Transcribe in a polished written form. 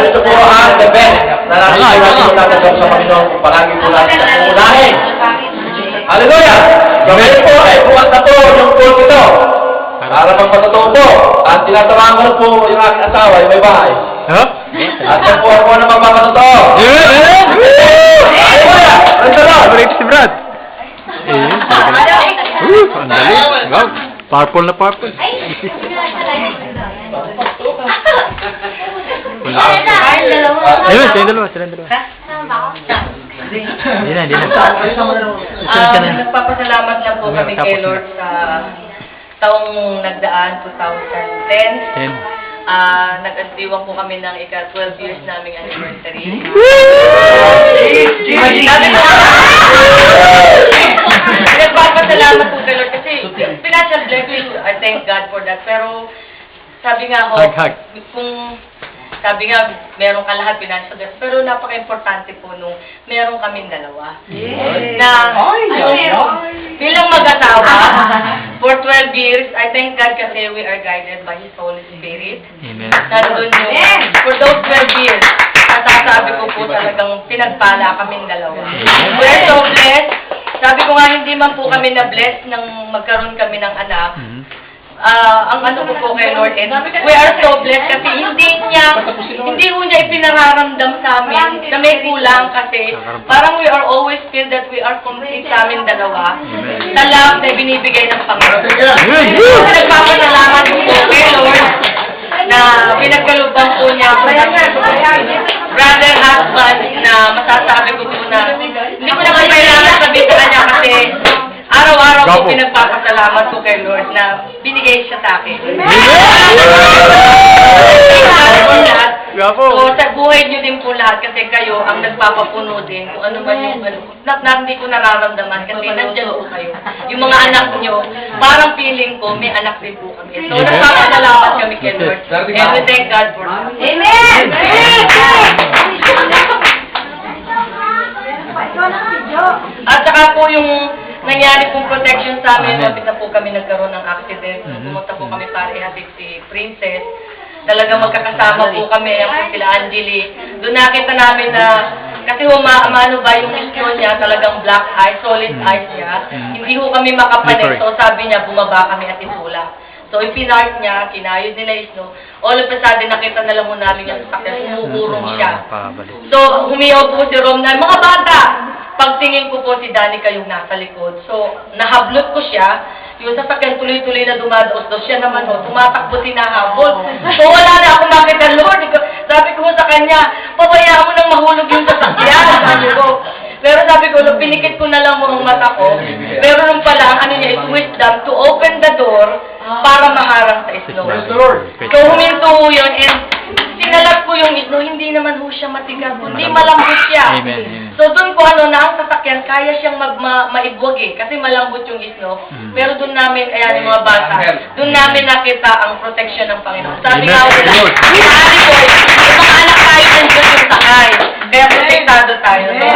ito po ang the best na natin po tatanggap sa Panginoon kung palagi po natin ang unahin. Hallelujah! Gawin po ay bukas na po yung pool ito. Para magpatotoo po. At tinatamaan ko na po yung aking asawa, yung may bahay. At yan po ako na magpapatotoo. Hallelujah! Favorite si Brad. Ang dali. Wow. Purple na purple. Ayun, silang dalawa. Hindi na. Nagpapasalamat lang po kami kay Lord sa taong nagdaan, 2010. Nag-andiwan po kami ng ika-12 years naming anniversary. Nagpapasalamat po kay Lord kasi financial blessing, I thank God for that. Pero sabi nga ho, sabi nga, meron ka lahat financial blessing, pero napaka-importante po nung meron kaming dalawa. Na bilang mag-asawa, for 12 years, I thank God kasi we are guided by His Holy Spirit. Amen. Nandun yung, for those 12 years, nasasabi ko po talagang pinagpala kaming dalawa. We're so blessed. Sabi ko nga, hindi man po kami na-blessed nang magkaroon kami ng anak. Ang ano ko po kay Lord, and we are so blessed kasi hindi ho niya ipinararamdam sa amin na may kulang kasi parang we are always feel that we are complete sa amin dalawa. Sa love na binibigay ng Panginoon. Nagpapasalamat po kay Lord na pinagkalubang po niya ako brother, husband, na masasabi ko po na hindi ko naman kailangan sabihin sa kanya kasi araw-araw po pinagpapasalamat ko kay Lord na binigay siya sa akin. So, sa buhay niyo din po lahat kasi kayo ang nagpapapuno din kung ano man yung hindi ko nararamdaman kasi nandiyan po kayo. Yung mga anak niyo, parang feeling ko may anak din po kami. So, nagpapasalamat kami kay Lord. And we thank God for that. Amen! At saka po yung nangyari pong protection sa amin, mabit na po kami nagkaroon ng accident. Pumunta po kami para ihatid si Princess. Talagang magkakasama po kami, ang sila Angeli. Doon nakita namin na, kasi umano ba yung mission niya, talagang black eyes, solid eyes niya. Hindi ho kami makapalit, so sabi niya, bumaba kami at itulak. So, ipinark niya, kinayod nila Isno. All of a sudden, nakita na lang mo namin yung sasakyan, umuurong siya. So, humiyaw po si Rom na, mga bata! Pagtingin ko po si Danica yung nasa likod. So, nahablot ko siya. Yung sasakyan tuloy-tuloy na dumadaos. Siya naman ho, tumatakbo sinahabol. So, wala na ako makita, Lord. Sabi ko sa kanya, pabayaan mo nang mahulog yung sasakyan. Sabi ko. Pero sabi ko, pinikit ko na lang mo ang mata ko. Pero nung pala, ang ano niya is wisdom to open the door para maharang sa Isno. So, huminto ho yun. And sinalat ko yung Isno, hindi naman ho siya matigas. Hindi malambot siya. So, doon ko na ang sasakyan, kaya siyang maibwag kasi malambot yung Isno. Pero doon namin, ayan yung mga bata, doon namin nakita ang protection ng Panginoon. Sabi nga ko lang, sabi ko, yung mga anak tayo nandiyan yung sakay. Kaya protektado tayo. So,